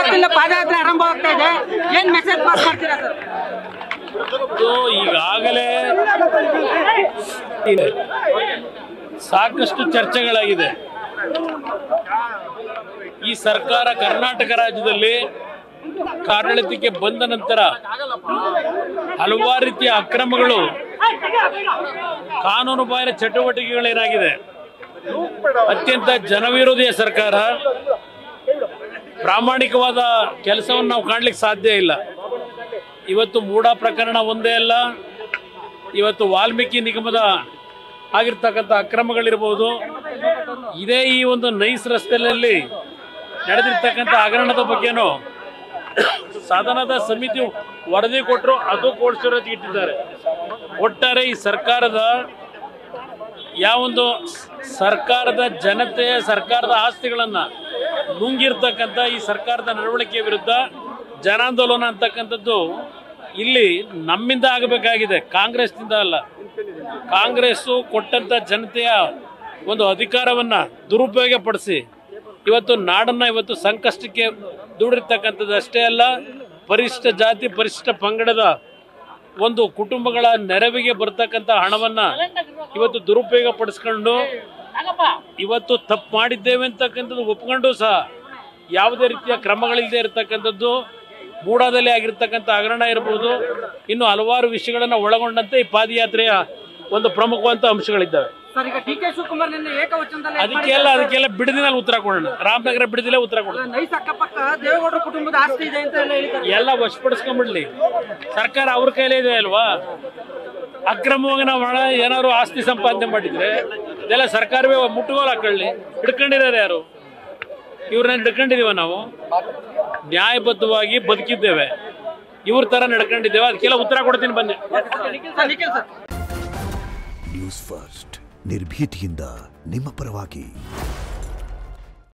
ಇವತ್ತಿನ ಪಾದಯಾತ್ರೆ ಆರಂಭವಾಗ್ತಾ ಇದೆ, ಏನ್ ಮೆಸೇಜ್ ಪಾಸ್ ಮಾಡ್ತೀರಾ ಸರ್? ಈಗಾಗಲೇ ಸಾಕಷ್ಟು ಚರ್ಚೆಗಳಾಗಿದೆ. ಈ ಸರ್ಕಾರ ಕರ್ನಾಟಕ ರಾಜ್ಯದಲ್ಲಿ ಆಡಳಿತಕ್ಕೆ ಬಂದ ನಂತರ ಹಲವಾರು ರೀತಿಯ ಅಕ್ರಮಗಳು, ಕಾನೂನು ಬಾಹಿರ ಚಟುವಟಿಕೆಗಳೇನಾಗಿದೆ, ಅತ್ಯಂತ ಜನವಿರೋಧಿಯ ಸರ್ಕಾರ. ಪ್ರಾಮಾಣಿಕವಾದ ಕೆಲಸವನ್ನು ನಾವು ಕಾಣಲಿಕ್ಕೆ ಸಾಧ್ಯ ಇಲ್ಲ. ಇವತ್ತು ಮೂಡಾ ಪ್ರಕರಣ ಒಂದೇ ಅಲ್ಲ, ಇವತ್ತು ವಾಲ್ಮೀಕಿ ನಿಗಮದ ಆಗಿರ್ತಕ್ಕಂಥ ಅಕ್ರಮಗಳಿರ್ಬೋದು, ಇದೇ ಈ ಒಂದು ನೈಸ್ ರಸ್ತೆಯಲ್ಲಿ ನಡೆದಿರ್ತಕ್ಕಂಥ ಹಗರಣದ ಬಗ್ಗೆನೂ ಸದನದ ಸಮಿತಿ ವರದಿ ಕೊಟ್ಟರು, ಅದು ಕೋರ್ಟ್ ಇಟ್ಟಿದ್ದಾರೆ. ಒಟ್ಟಾರೆ ಈ ಸರ್ಕಾರದ ಯಾವೊಂದು ಸರ್ಕಾರದ ಜನತೆಯ ಸರ್ಕಾರದ ಆಸ್ತಿಗಳನ್ನು ನುಂಗಿರ್ತಕ್ಕಂಥ ಈ ಸರ್ಕಾರದ ನಡವಳಿಕೆ ವಿರುದ್ಧ ಜನಾಂದೋಲನ ಅಂತಕ್ಕಂಥದ್ದು ಇಲ್ಲಿ ನಮ್ಮಿಂದ ಆಗಬೇಕಾಗಿದೆ, ಕಾಂಗ್ರೆಸ್ನಿಂದ ಅಲ್ಲ. ಕಾಂಗ್ರೆಸ್ಸು ಕೊಟ್ಟಂಥ ಜನತೆಯ ಒಂದು ಅಧಿಕಾರವನ್ನು ದುರುಪಯೋಗ ಪಡಿಸಿ ಇವತ್ತು ನಾಡನ್ನು ಇವತ್ತು ಸಂಕಷ್ಟಕ್ಕೆ ದೂಡಿರ್ತಕ್ಕಂಥದ್ದು ಅಷ್ಟೇ ಅಲ್ಲ, ಪರಿಶಿಷ್ಟ ಜಾತಿ ಪರಿಶಿಷ್ಟ ಪಂಗಡದ ಒಂದು ಕುಟುಂಬಗಳ ನೆರವಿಗೆ ಬರ್ತಕ್ಕಂಥ ಹಣವನ್ನು ಇವತ್ತು ದುರುಪಯೋಗ ಪಡಿಸ್ಕೊಂಡು ಇವತ್ತು ತಪ್ಪು ಮಾಡಿದ್ದೇವೆ ಅಂತಕ್ಕಂಥದ್ದು ಒಪ್ಕೊಂಡು ಸಹ ಯಾವುದೇ ರೀತಿಯ ಕ್ರಮಗಳಿಲ್ಲದೆ ಇರತಕ್ಕಂಥದ್ದು ಮೂಡಾದಲ್ಲಿ ಆಗಿರ್ತಕ್ಕಂಥ ಹಗರಣ ಇರ್ಬೋದು, ಇನ್ನು ಹಲವಾರು ವಿಷಯಗಳನ್ನು ಒಳಗೊಂಡಂತೆ ಈ ಪಾದಯಾತ್ರೆಯ ಒಂದು ಪ್ರಮುಖವಾದ ಅಂಶಗಳಿದ್ದಾವೆ. ಅದಕ್ಕೆಲ್ಲ ಬಿಡದಿನಲ್ಲಿ ಉತ್ತರ ಕೊಡೋಣ, ರಾಮನಗರ ಬಿಡದಿಲ್ಲ ಉತ್ತರ ಕೊಡೋಣ. ದೇವೇಗೌಡರ ಕುಟುಂಬದ ಆಸ್ತಿ ಇದೆ ಅಂತ ಎಲ್ಲ ವಶಪಡಿಸ್ಕೊಂಡ್ಬಿಡ್ಲಿ, ಸರ್ಕಾರ ಅವ್ರ ಕೈಲೇ ಇದೆ ಅಲ್ವಾ. ಅಕ್ರಮವಾಗಿ ನಾವು ಏನಾದ್ರು ಆಸ್ತಿ ಸಂಪಾದನೆ ಮಾಡಿದ್ರೆ ಇದೆಲ್ಲ ಸರ್ಕಾರವೇ ಮುಟ್ಟುಗೋಲು ಹಾಕೊಳ್ಳಿ. ಹಿಡ್ಕೊಂಡಿದ್ದಾರೆ ಯಾರು? ಇವ್ರನ್ನ ಹಿಡ್ಕೊಂಡಿದೀವ ನಾವು, ನ್ಯಾಯಬದ್ಧವಾಗಿ ಬದುಕಿದ್ದೇವೆ, ಇವ್ರ ತರ ನಡ್ಕೊಂಡಿದ್ದೇವೆ, ಅದಕ್ಕೆಲ್ಲ ಉತ್ತರ ಕೊಡ್ತೀನಿ ಬನ್ನಿ. ನ್ಯೂಸ್ ಫಸ್ಟ್ ನಿರ್ಭೀತಿಯಿಂದ ನಿಮ್ಮ ಪರವಾಗಿ.